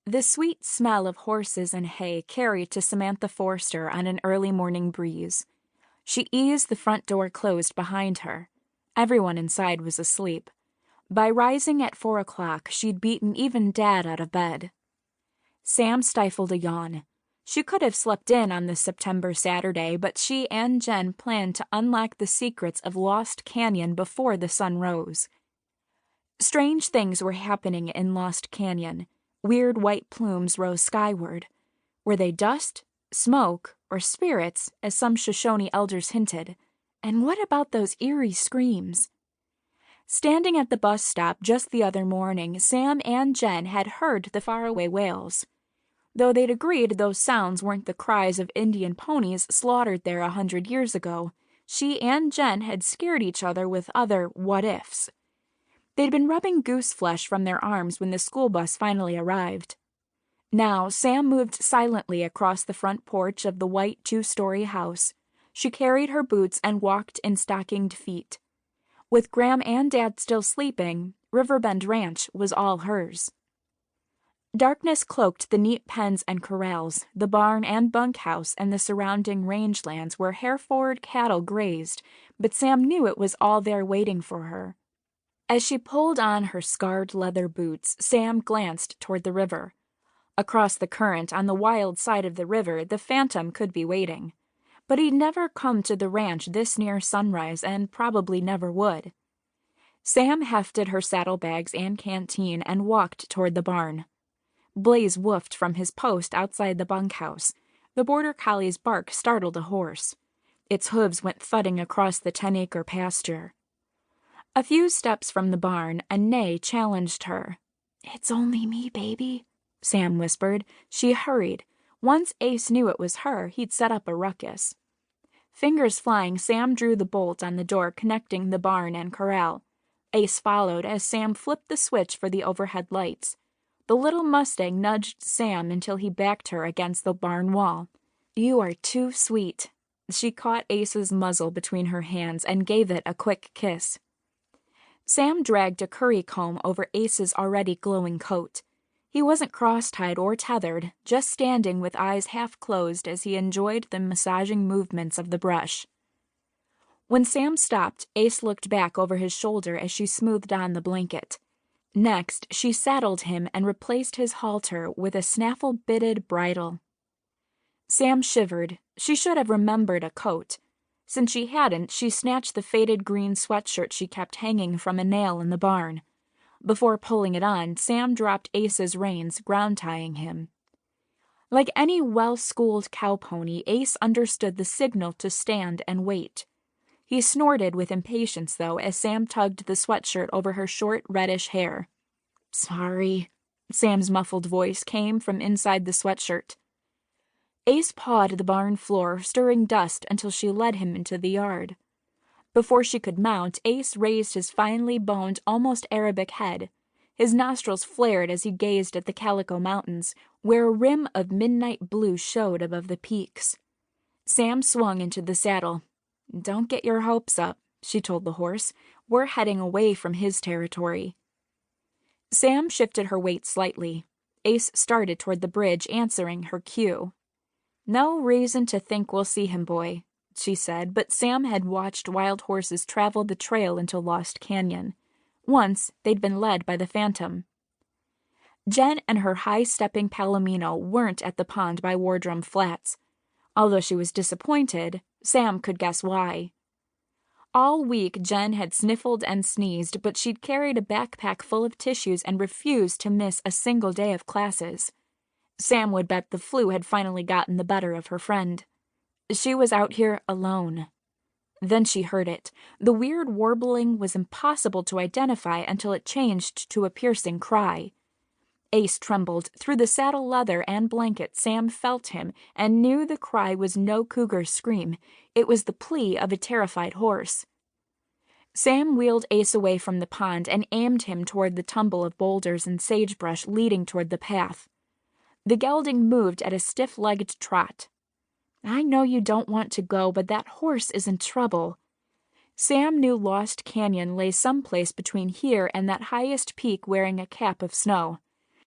The sweet smell of horses and hay carried to Samantha Forster on an early morning breeze. She eased the front door closed behind her. Everyone inside was asleep. By rising at 4 o'clock, she'd beaten even Dad out of bed. Sam stifled a yawn. She could have slept in on this September Saturday, but she and Jen planned to unlock the secrets of Lost Canyon before the sun rose. Strange things were happening in Lost Canyon. Weird white plumes rose skyward. Were they dust, smoke, or spirits, as some Shoshone elders hinted? And what about those eerie screams? Standing at the bus stop just the other morning, Sam and Jen had heard the faraway wails. Though they'd agreed those sounds weren't the cries of Indian ponies slaughtered there 100 years ago, she and Jen had scared each other with other what-ifs. They'd been rubbing goose flesh from their arms when the school bus finally arrived. Now, Sam moved silently across the front porch of the white 2-story house. She carried her boots and walked in stockinged feet. With Graham and Dad still sleeping, Riverbend Ranch was all hers. Darkness cloaked the neat pens and corrals, the barn and bunkhouse, and the surrounding rangelands where Hereford cattle grazed, but Sam knew it was all there waiting for her. As she pulled on her scarred leather boots, Sam glanced toward the river. Across the current, on the wild side of the river, the Phantom could be waiting. But he'd never come to the ranch this near sunrise, and probably never would. Sam hefted her saddlebags and canteen and walked toward the barn. Blaze woofed from his post outside the bunkhouse. The border collie's bark startled a horse. Its hooves went thudding across the 10-acre pasture. A few steps from the barn, a neigh challenged her. "It's only me, baby," Sam whispered. She hurried. Once Ace knew it was her, he'd set up a ruckus. Fingers flying, Sam drew the bolt on the door connecting the barn and corral. Ace followed as Sam flipped the switch for the overhead lights. The little mustang nudged Sam until he backed her against the barn wall. "You are too sweet." She caught Ace's muzzle between her hands and gave it a quick kiss. Sam dragged a curry comb over Ace's already glowing coat. He wasn't cross-tied or tethered, just standing with eyes half closed as he enjoyed the massaging movements of the brush. When Sam stopped, Ace looked back over his shoulder as she smoothed on the blanket. Next, she saddled him and replaced his halter with a snaffle-bitted bridle. Sam shivered. She should have remembered a coat. Since she hadn't, she snatched the faded green sweatshirt she kept hanging from a nail in the barn. Before pulling it on, Sam dropped Ace's reins, ground-tying him. Like any well-schooled cowpony, Ace understood the signal to stand and wait. He snorted with impatience, though, as Sam tugged the sweatshirt over her short, reddish hair. "Sorry," Sam's muffled voice came from inside the sweatshirt. Ace pawed the barn floor, stirring dust until she led him into the yard. Before she could mount, Ace raised his finely boned, almost Arabic head. His nostrils flared as he gazed at the Calico Mountains, where a rim of midnight blue showed above the peaks. Sam swung into the saddle. "Don't get your hopes up," she told the horse. "We're heading away from his territory." Sam shifted her weight slightly. Ace started toward the bridge, answering her cue. "No reason to think we'll see him, boy," she said, but Sam had watched wild horses travel the trail into Lost Canyon. Once, they'd been led by the Phantom. Jen and her high-stepping palomino weren't at the pond by Wardrum Flats. Although she was disappointed, Sam could guess why. All week, Jen had sniffled and sneezed, but she'd carried a backpack full of tissues and refused to miss a single day of classes. Sam would bet the flu had finally gotten the better of her friend. She was out here alone. Then she heard it. The weird warbling was impossible to identify until it changed to a piercing cry. Ace trembled. Through the saddle leather and blanket, Sam felt him and knew the cry was no cougar's scream. It was the plea of a terrified horse. Sam wheeled Ace away from the pond and aimed him toward the tumble of boulders and sagebrush leading toward the path. The gelding moved at a stiff-legged trot. "I know you don't want to go, but that horse is in trouble." Sam knew Lost Canyon lay someplace between here and that highest peak wearing a cap of snow.